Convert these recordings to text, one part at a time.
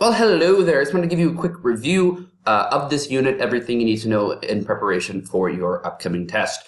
Well, hello there. I just want to give you a quick review of this unit, everything you need to know in preparation for your upcoming test.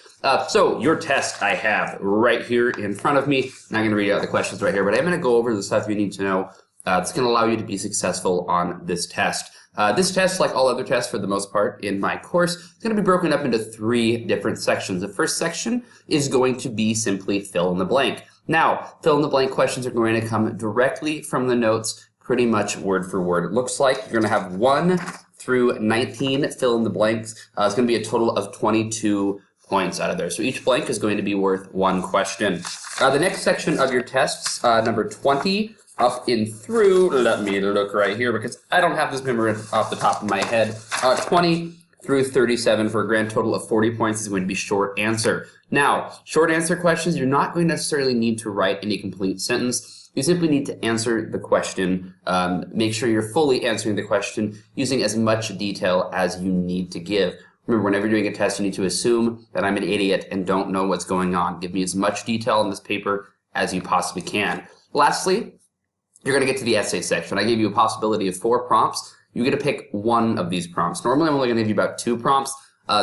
So your test I have right here in front of me. I'm not going to read out the questions right here, but I'm going to go over the stuff you need to know. It's going to allow you to be successful on this test. This test, like all other tests for the most part in my course, is going to be broken up into 3 different sections. The first section is going to be simply fill in the blank. Now, fill in the blank questions are going to come directly from the notes, pretty much word for word. It looks like you're going to have 1 through 19 fill in the blanks. It's going to be a total of 22 points out of there. So each blank is going to be worth 1 question. The next section of your tests, number 20 up in through, let me look right here because I don't have this memorized off the top of my head. 20 through 37 for a grand total of 40 points is going to be short answer. Now, short answer questions, you're not going to necessarily need to write any complete sentence. You simply need to answer the question, make sure you're fully answering the question using as much detail as you need to give. Remember, whenever you're doing a test, you need to assume that I'm an idiot and don't know what's going on. Give me as much detail in this paper as you possibly can. Lastly, you're going to get to the essay section. I gave you a possibility of 4 prompts. You get to pick 1 of these prompts. Normally, I'm only going to give you about 2 prompts.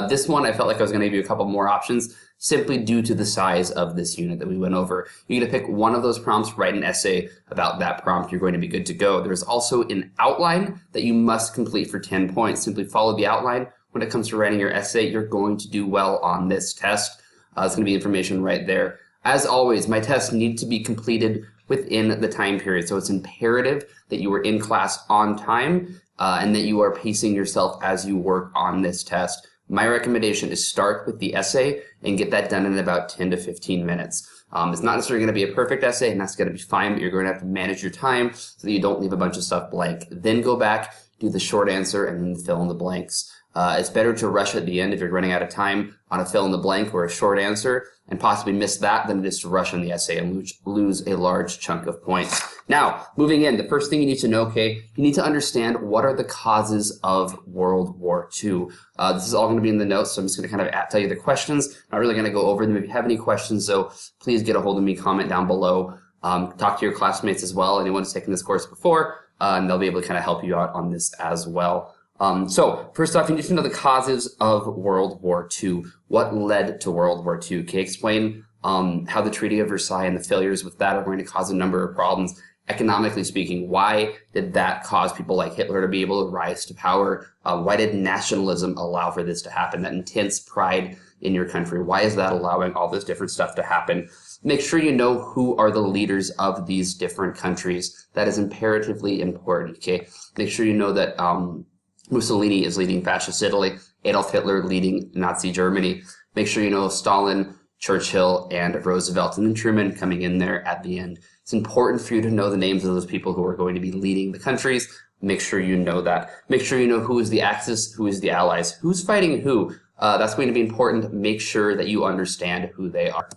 This one, I felt like I was going to give you a couple more options, simply due to the size of this unit that we went over. You get to pick 1 of those prompts, write an essay about that prompt. You're going to be good to go. There's also an outline that you must complete for 10 points. Simply follow the outline. When it comes to writing your essay, you're going to do well on this test. There's going to be information right there. As always, my tests need to be completed within the time period. So it's imperative that you are in class on time and that you are pacing yourself as you work on this test. My recommendation is start with the essay and get that done in about 10 to 15 minutes. It's not necessarily going to be a perfect essay, and that's going to be fine, but you're going to have to manage your time so that you don't leave a bunch of stuff blank. Then go back, do the short answer, and then fill in the blanks. It's better to rush at the end if you're running out of time on a fill in the blank or a short answer and possibly miss that than it is to rush on the essay and lose a large chunk of points. Now, moving in, the first thing you need to know, okay, you need to understand what are the causes of World War II. This is all going to be in the notes, so I'm just going to kind of tell you the questions. Not really going to go over them. If you have any questions, though, please get a hold of me, comment down below. Talk to your classmates as well, anyone who's taken this course before, and they'll be able to kind of help you out on this as well. So first off, you need to know the causes of World War II. What led to World War II? Okay, explain how the Treaty of Versailles and the failures with that are going to cause a number of problems. Economically speaking, why did that cause people like Hitler to be able to rise to power? Why did nationalism allow for this to happen? That intense pride in your country. Why is that allowing all this different stuff to happen? Make sure you know who are the leaders of these different countries. That is imperatively important, okay? Make sure you know that Mussolini is leading fascist Italy, Adolf Hitler leading Nazi Germany. Make sure you know Stalin, Churchill, and Roosevelt, and then Truman coming in there at the end. It's important for you to know the names of those people who are going to be leading the countries. Make sure you know that. Make sure you know who is the Axis, who is the Allies, who's fighting who. That's going to be important. Make sure that you understand who they are.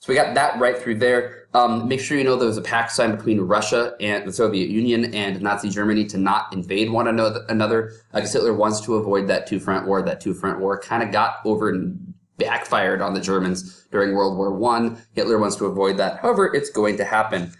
So we got that right through there. Make sure you know there was a pact signed between Russia and the Soviet Union and Nazi Germany to not invade one another, because Hitler wants to avoid that two-front war. That two-front war kind of got over and backfired on the Germans during World War I. Hitler wants to avoid that. However, it's going to happen.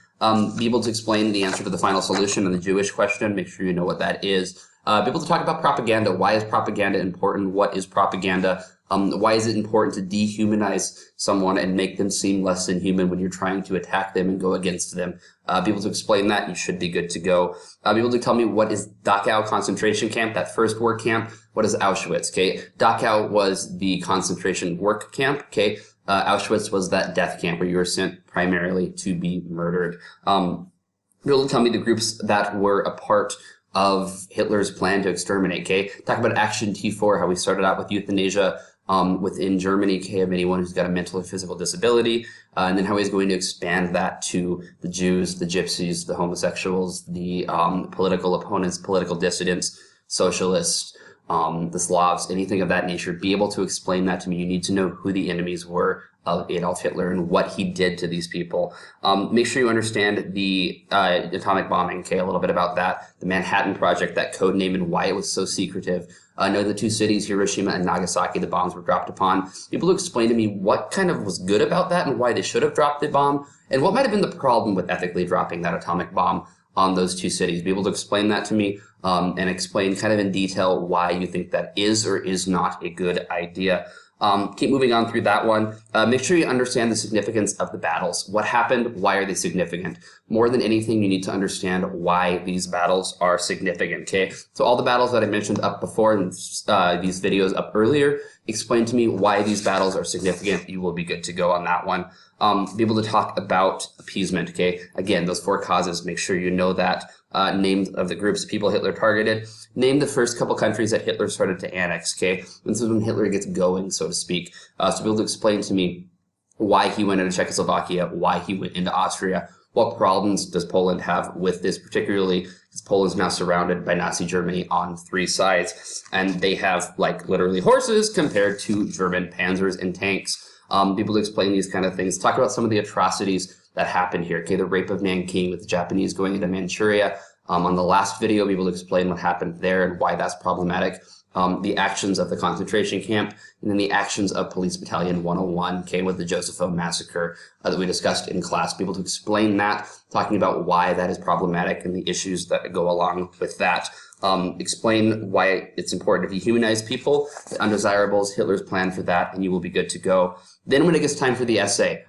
Be able to explain the answer to the final solution on the Jewish question. Make sure you know what that is. Be able to talk about propaganda. Why is propaganda important? What is propaganda? Why is it important to dehumanize someone and make them seem less than human when you're trying to attack them and go against them? Be able to explain that. You should be good to go. Be able to tell me what is Dachau concentration camp, that first war camp. What is Auschwitz? Okay, Dachau was the concentration work camp. Okay, Auschwitz was that death camp where you were sent primarily to be murdered. Be able to tell me the groups that were a part of Hitler's plan to exterminate. Okay, talk about Action T4, how we started out with euthanasia within Germany, okay, of anyone who's got a mental or physical disability, and then how he's going to expand that to the Jews, the gypsies, the homosexuals, the political opponents, political dissidents, socialists, the Slavs, anything of that nature. Be able to explain that to me. You need to know who the enemies were of Adolf Hitler and what he did to these people. Make sure you understand the atomic bombing, okay, a little bit about that, the Manhattan Project, that code name and why it was so secretive. Know the 2 cities, Hiroshima and Nagasaki, the bombs were dropped upon. People explain to me what kind of was good about that and why they should have dropped the bomb, and what might have been the problem with ethically dropping that atomic bomb. on those two cities. Be able to explain that to me and explain kind of in detail why you think that is or is not a good idea. Keep moving on through that one. Make sure you understand the significance of the battles. What happened? Why are they significant? More than anything, you need to understand why these battles are significant, okay? So all the battles that I mentioned up before and these videos up earlier, explain to me why these battles are significant. You will be good to go on that one. Be able to talk about appeasement, okay? Again, those 4 causes, make sure you know that. Names of the groups of people Hitler targeted. Name the first couple countries that Hitler started to annex, okay? This is when Hitler gets going, so to speak. So be able to explain to me why he went into Czechoslovakia, why he went into Austria. What problems does Poland have with this, particularly because Poland's now surrounded by Nazi Germany on 3 sides, and they have like literally horses compared to German panzers and tanks. Be able to explain these kind of things. Talk about some of the atrocities that happened here. Okay, the rape of Nanking with the Japanese going into Manchuria. On the last video, be able to explain what happened there and why that's problematic. The actions of the concentration camp, and then the actions of Police Battalion 101, okay, with the Josephone massacre that we discussed in class. Be able to explain that, talking about why that is problematic and the issues that go along with that. Explain why it's important to dehumanize people, the undesirables, Hitler's plan for that, and you will be good to go. Then when it gets time for the essay,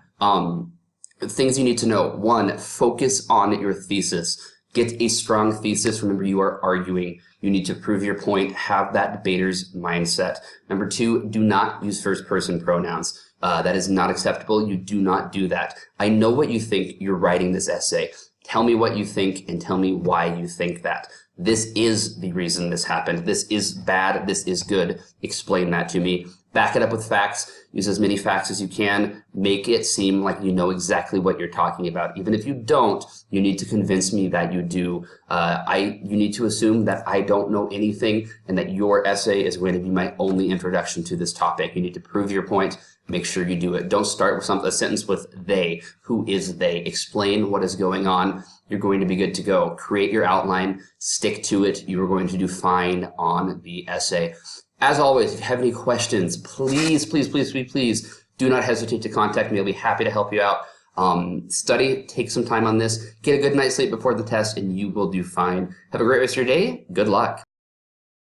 things you need to know. 1, focus on your thesis. Get a strong thesis. Remember, you are arguing. You need to prove your point. Have that debater's mindset. Number 2, do not use first-person pronouns. That is not acceptable. You do not do that. I know what you think. You're writing this essay. Tell me what you think and tell me why you think that. This is the reason this happened. This is bad. This is good. Explain that to me. Back it up with facts. Use as many facts as you can. Make it seem like you know exactly what you're talking about. Even if you don't, you need to convince me that you do. You need to assume that I don't know anything and that your essay is going to be my only introduction to this topic. You need to prove your point. Make sure you do it. Don't start with a sentence with they. Who is they? Explain what is going on. You're going to be good to go. Create your outline. Stick to it. You are going to do fine on the essay. As always, if you have any questions, please do not hesitate to contact me. I'll be happy to help you out. Study, take some time on this, get a good night's sleep before the test, and you will do fine. Have a great rest of your day. Good luck.